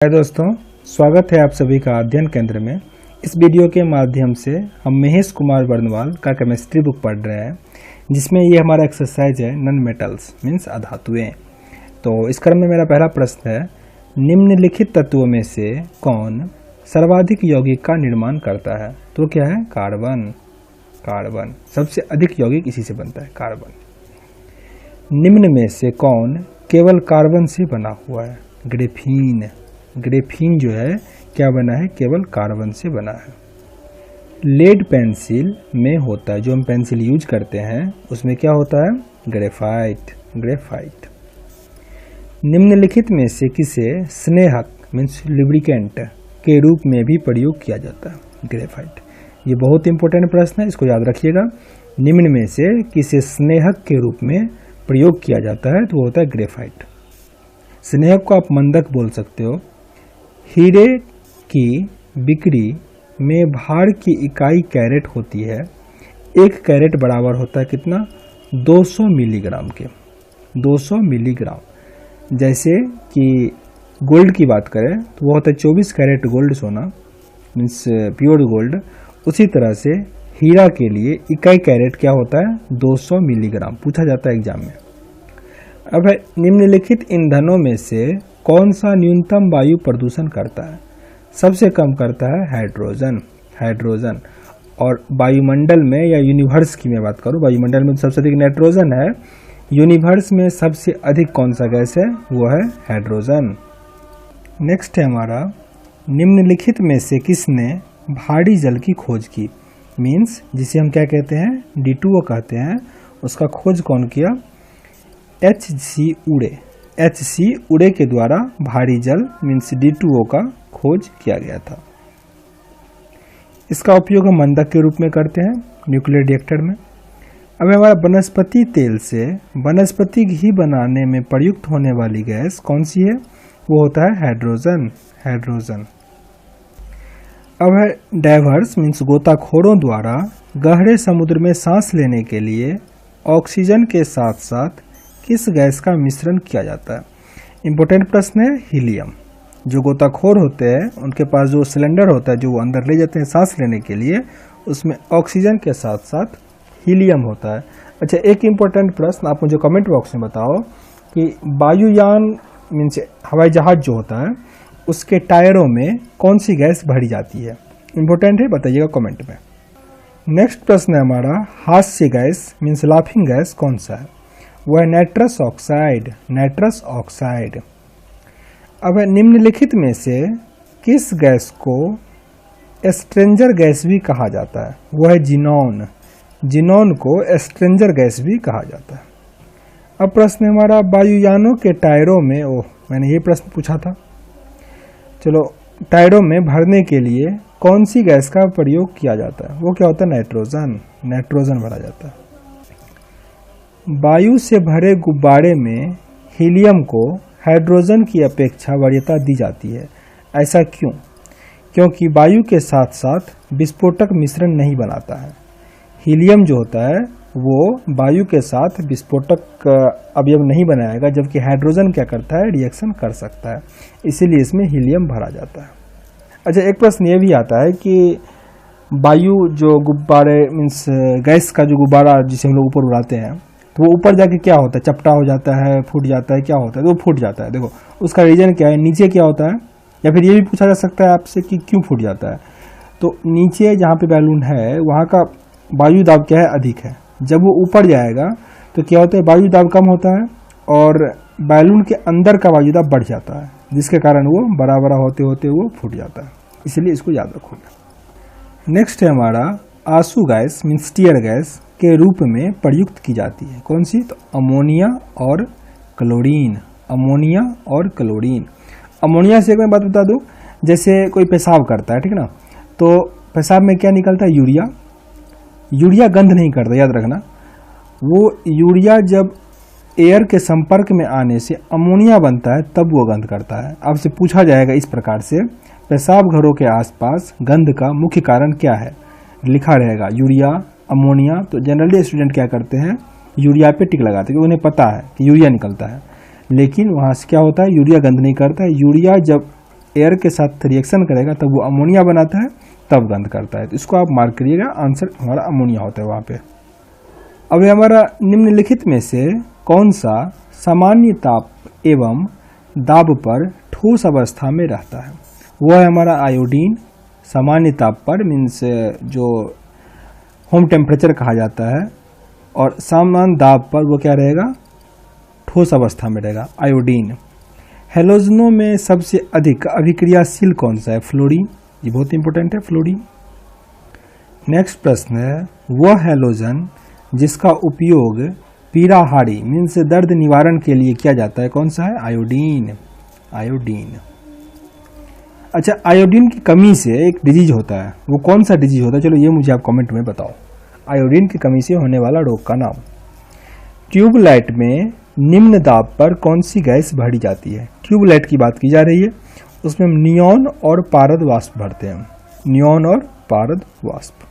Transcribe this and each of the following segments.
हाय दोस्तों, स्वागत है आप सभी का अध्ययन केंद्र में। इस वीडियो के माध्यम से हम महेश कुमार वर्णवाल का केमिस्ट्री बुक पढ़ रहे हैं, जिसमें ये हमारा एक्सरसाइज है नॉन मेटल्स मीन्स अधातुएं। तो इस क्रम में मेरा पहला प्रश्न है, निम्नलिखित तत्वों में से कौन सर्वाधिक यौगिक का निर्माण करता है? तो क्या है? कार्बन। कार्बन सबसे अधिक यौगिक इसी से बनता है, कार्बन। निम्न में से कौन केवल कार्बन से बना हुआ है? ग्रेफीन। ग्रेफीन जो है क्या बना है? केवल कार्बन से बना है। लेड पेंसिल में होता है, जो हम पेंसिल यूज करते हैं उसमें क्या होता है? ग्रेफाइट। ग्रेफाइट। निम्नलिखित में से किसे स्नेहक मीन्स लुब्रिकेंट के रूप में भी प्रयोग किया जाता है? ग्रेफाइट। ये बहुत इंपॉर्टेंट प्रश्न है, इसको याद रखिएगा। निम्न में से किसे स्नेहक के रूप में प्रयोग किया जाता है? तो वो होता है ग्रेफाइट। स्नेहक को आप मंदक बोल सकते हो। हीरे की बिक्री में भार की इकाई कैरेट होती है। एक कैरेट बराबर होता है कितना? 200 मिलीग्राम के। 200 मिलीग्राम। जैसे कि गोल्ड की बात करें तो वो होता है 24 कैरेट गोल्ड, सोना मीन्स प्योर गोल्ड। उसी तरह से हीरा के लिए इकाई कैरेट क्या होता है? 200 मिलीग्राम। पूछा जाता है एग्जाम में। अब है, निम्नलिखित ईंधनों में से कौन सा न्यूनतम वायु प्रदूषण करता है? सबसे कम करता है हाइड्रोजन। हाइड्रोजन। और वायुमंडल में या यूनिवर्स की मैं बात करूं, वायुमंडल में सबसे अधिक नाइट्रोजन है, यूनिवर्स में सबसे अधिक कौन सा गैस है? वो है हाइड्रोजन। नेक्स्ट है हमारा, निम्नलिखित में से किसने भारी जल की खोज की? मीन्स जिसे हम क्या कहते हैं? D2O कहते हैं। उसका खोज कौन किया? HC उड़े। HC उड़े के द्वारा भारी जल मीन्स D2O का खोज किया गया था। इसका उपयोग हम मंदक के रूप में करते हैं न्यूक्लियर रिएक्टर में। अब हमारा वनस्पति तेल से वनस्पति घी बनाने में प्रयुक्त होने वाली गैस कौन सी है? वो होता है हाइड्रोजन। हाइड्रोजन। अब है, डाइवर्स मीन्स गोताखोरों द्वारा गहरे समुद्र में सांस लेने के लिए ऑक्सीजन के साथ साथ किस गैस का मिश्रण किया जाता है? इंपॉर्टेंट प्रश्न है। हीलियम। जो गोताखोर होते हैं उनके पास जो सिलेंडर होता है जो वो अंदर ले जाते हैं सांस लेने के लिए, उसमें ऑक्सीजन के साथ साथ हीलियम होता है। अच्छा, एक इंपॉर्टेंट प्रश्न आप मुझे कमेंट बॉक्स में बताओ कि वायुयान मीन्स हवाई जहाज जो होता है उसके टायरों में कौन सी गैस भरी जाती है? इंपॉर्टेंट है, बताइएगा कमेंट में। नेक्स्ट प्रश्न है हमारा, हास्य गैस मीन्स लाफिंग गैस कौन सा है? वह नाइट्रस ऑक्साइड। Nitrous oxide. अब निम्नलिखित में से किस गैस को स्ट्रेंजर गैस भी कहा जाता है? वह है जिनॉन। जिनॉन को स्ट्रेंजर गैस भी कहा जाता है। अब प्रश्न हमारा, वायुयानों के टायरों में, मैंने ये प्रश्न पूछा था, चलो, टायरों में भरने के लिए कौन सी गैस का प्रयोग किया जाता है? वो क्या होता है? नाइट्रोजन। नाइट्रोजन भरा जाता है। वायु से भरे गुब्बारे में हीलियम को हाइड्रोजन की अपेक्षा वरीयता दी जाती है। ऐसा क्यों? क्योंकि वायु के साथ साथ विस्फोटक मिश्रण नहीं बनाता है। हीलियम जो होता है वो वायु के साथ विस्फोटक अवयव नहीं बनाएगा, जबकि हाइड्रोजन क्या करता है? रिएक्शन कर सकता है, इसीलिए इसमें हीलियम भरा जाता है। अच्छा, एक प्रश्न ये भी आता है कि वायु जो गुब्बारे मीन्स गैस का जो गुब्बारा जिसे हम लोग ऊपर उड़ाते हैं, तो वो ऊपर जाके क्या होता है? चपटा हो जाता है, फूट जाता है, क्या होता है? तो वो फूट जाता है। देखो उसका रीजन क्या है? नीचे क्या होता है? या फिर ये भी पूछा जा सकता है आपसे कि क्यों फूट जाता है। तो नीचे जहाँ पे बैलून है वहाँ का वायु दाब क्या है? अधिक है। जब वो ऊपर जाएगा तो क्या होता है? वायु दाब कम होता है और बैलून के अंदर का वायु दाब बढ़ जाता है, जिसके कारण वो बड़ा बड़ा होते होते वो फूट जाता है। इसलिए इसको याद रखोगे। नेक्स्ट है हमारा, आंसू गैस मीन्स टीयर गैस के रूप में प्रयुक्त की जाती है कौन सी? तो अमोनिया और क्लोरीन। अमोनिया और क्लोरीन। अमोनिया से एक मैं बात बता दूं, जैसे कोई पेशाब करता है, ठीक है ना, तो पेशाब में क्या निकलता है? यूरिया। यूरिया गंध नहीं करता, याद रखना। वो यूरिया जब एयर के संपर्क में आने से अमोनिया बनता है तब वो गंध करता है। आपसे पूछा जाएगा इस प्रकार से, पेशाब घरों के आसपास गंध का मुख्य कारण क्या है? लिखा रहेगा यूरिया, अमोनिया। तो जनरली स्टूडेंट क्या करते हैं? यूरिया पे टिक लगाते हैं, क्योंकि उन्हें पता है कि यूरिया निकलता है। लेकिन वहाँ से क्या होता है? यूरिया गंध नहीं करता है। यूरिया जब एयर के साथ रिएक्शन करेगा तब वो अमोनिया बनाता है, तब गंध करता है। तो इसको आप मार्क करिएगा, आंसर हमारा अमोनिया होता है वहाँ पे। अब हमारा निम्नलिखित में से कौन सा सामान्य ताप एवं दाब पर ठोस अवस्था में रहता है? वो है हमारा आयोडीन। सामान्य ताप पर मीन्स जो होम टेम्परेचर कहा जाता है, और सामान्य दाब पर वो क्या रहेगा? ठोस अवस्था में रहेगा, आयोडीन। हैलोजनों में सबसे अधिक अभिक्रियाशील कौन सा है? फ्लोरीन। ये बहुत इंपॉर्टेंट है, फ्लोरीन। नेक्स्ट प्रश्न है, वह हैलोजन जिसका उपयोग पीड़ाहारी मीन्स दर्द निवारण के लिए किया जाता है, कौन सा है? आयोडीन। आयोडीन। अच्छा, आयोडीन की कमी से एक डिजीज होता है, वो कौन सा डिजीज होता है? चलो ये मुझे आप कमेंट में बताओ। आयोडीन की कमी से होने वाला रोग का नाम। ट्यूबलाइट में निम्न दाब पर कौन सी गैस भरी जाती है? ट्यूबलाइट की बात की जा रही है, उसमें हम नियॉन और पारद वाष्प भरते हैं, नियॉन और पारद वाष्प।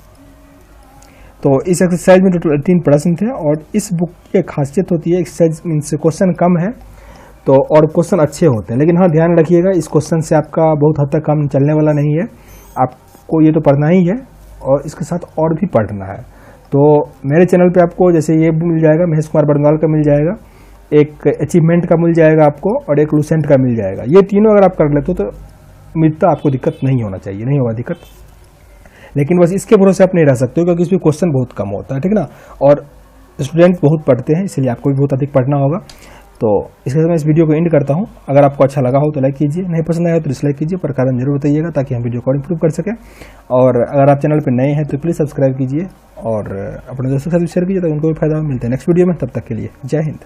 तो इस एक्सरसाइज में टोटल 18 प्रश्न थे, और इस बुक की खासियत होती है एक्सरसाइज मीन्स क्वेश्चन कम है तो और क्वेश्चन अच्छे होते हैं। लेकिन हाँ, ध्यान रखिएगा इस क्वेश्चन से आपका बहुत हद तक काम चलने वाला नहीं है, आपको ये तो पढ़ना ही है और इसके साथ और भी पढ़ना है। तो मेरे चैनल पे आपको जैसे ये मिल जाएगा, महेश कुमार बरनवाल का मिल जाएगा, एक अचीवमेंट का मिल जाएगा आपको, और एक लूसेंट का मिल जाएगा। ये तीनों अगर आप कर लेते हो तो मिलता आपको दिक्कत नहीं होना चाहिए, नहीं होगा दिक्कत। लेकिन बस इसके भरोसे आप नहीं रह सकते हो, क्योंकि इसमें क्वेश्चन बहुत कम होता है, ठीक ना, और स्टूडेंट बहुत पढ़ते हैं, इसलिए आपको भी बहुत अधिक पढ़ना होगा। तो इसके साथ मैं इस वीडियो को एंड करता हूं। अगर आपको अच्छा लगा हो तो लाइक कीजिए, नहीं पसंद आया तो डिसलाइक कीजिए, पर कारण जरूर बताइएगा ताकि हम वीडियो को इंप्रूव कर सकें। और अगर आप चैनल पर नए हैं तो प्लीज़ सब्सक्राइब कीजिए और अपने दोस्तों के साथ शेयर कीजिए ताकि उनको भी फायदा मिलता है नेक्स्ट वीडियो में। तब तक के लिए जय हिंद।